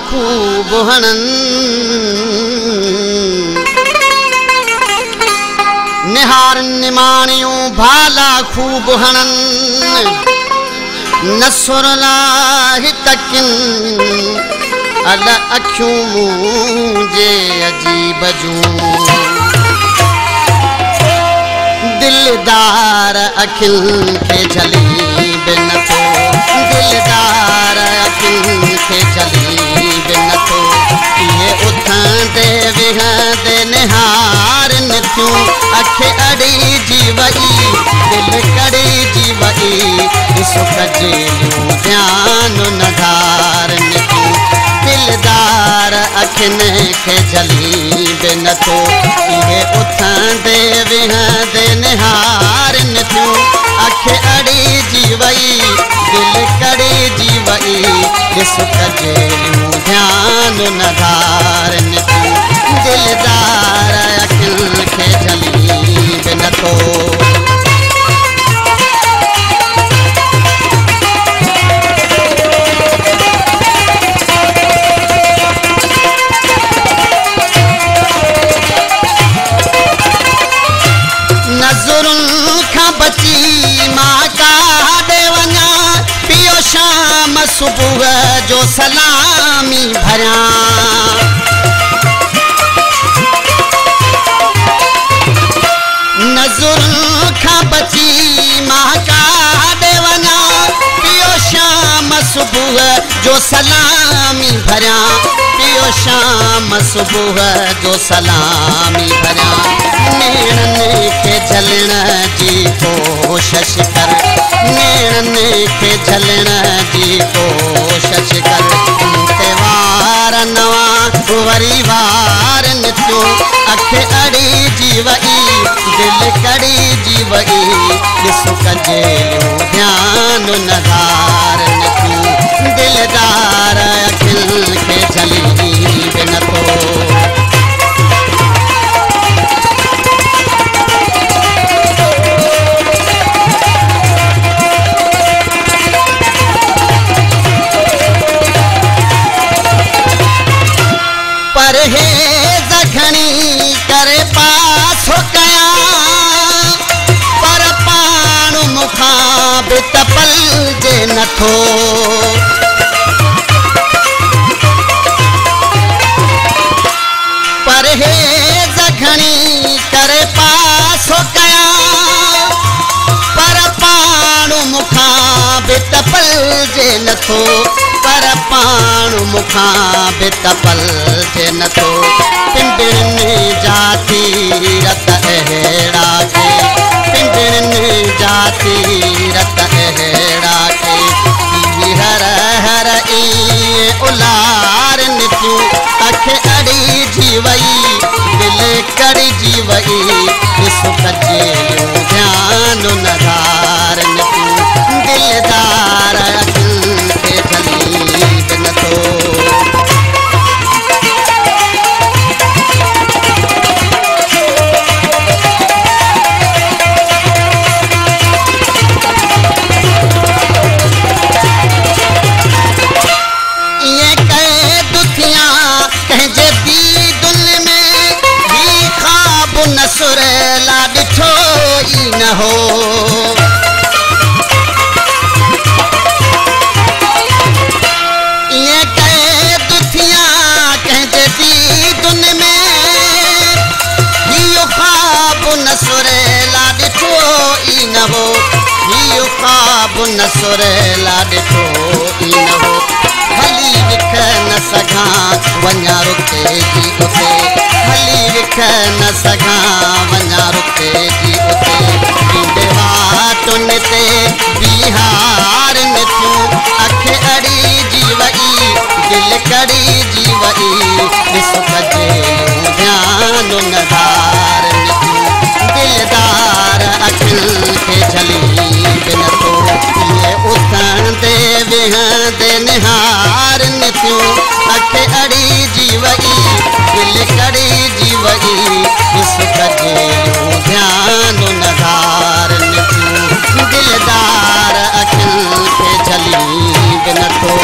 खूब हणन निहार निमाणियों भाला खूब हणन नसुर लाही तकिन अल अखियों मुझे अजीब जूं दिलदार अखिल के जली बिन तो दिलदार अखिल के जली बिन तो ये उठंदे विहंदे निहार न क्यों अख अड़ी जीवई दिल कड़ी जीवई सुख जेलू ध्यान नधार न क्यों दिलदार अखिन के जली बिन तो ये उठंदे विहंदे निहार न क्यों अख अड़ी जीवई दिल कड़ी जीवई सुख जेलू ध्यान नधार न क्यों दिलदार अखिल के जली बिन तो शाम सुबह जो सलामी भरिया नज़र खां बची मां का देवना पियो शाम सुबह जो सलामी भरिया पियो शाम सुबह जो सलामी भरिया नेणन के झलण जी कोशिश कर नेणन के झलण जी कोशिश कर त्योहार नवा वरी वार न क्यों अख अड़ी जीवई दिल कड़ी जीवई सुख जेलू ध्यान नधार न क्यों दिलदार अखिल के जली बिन तो परहेज़ घणी करे पास हो कया पर पाण मुखां बि तपलजे नथो परहेज़ घणी करे पास हो कया पर पाण मुखां बि तपलजे नथो पर पाण मुखां बि तपलजे नथो पिंडनि जाती रत अहिड़ा के पिंडनि जाती रत अहिड़ा के हर हर ईअं उलार निकियूं अख अड़ी जीवई दिल कड़ी जीवई सुख जेलू ध्यान नधार निकियूं दिलदार अखिल के जली बिन तो नसुर ला ॾिठो ई न हो ईअं कहे दुथियां कंहिंजे दीदुन में हीउ ख्वाब नसुर ला ॾिठो ई न हो हीउ ख्वाब नसुर ला ॾिठो ई न हो हली विख न सघां वञा रुके जी उते हली विख न सघां वञा रुके जी उते ईंदे वाटुन ते बिहार न तूं अख अड़ी जीवई दिल कड़ी जीवई सुख जेलू ध्यान नधार न तूं दिलदार अखिल के जली बिन तो ये उथंदे विहंदे निहार न तूं अख अड़ी जीवई दिल कड़ी जीवई सुख जेलू ध्यान नधार न तूं दिलदार अखिल के जली बिन तो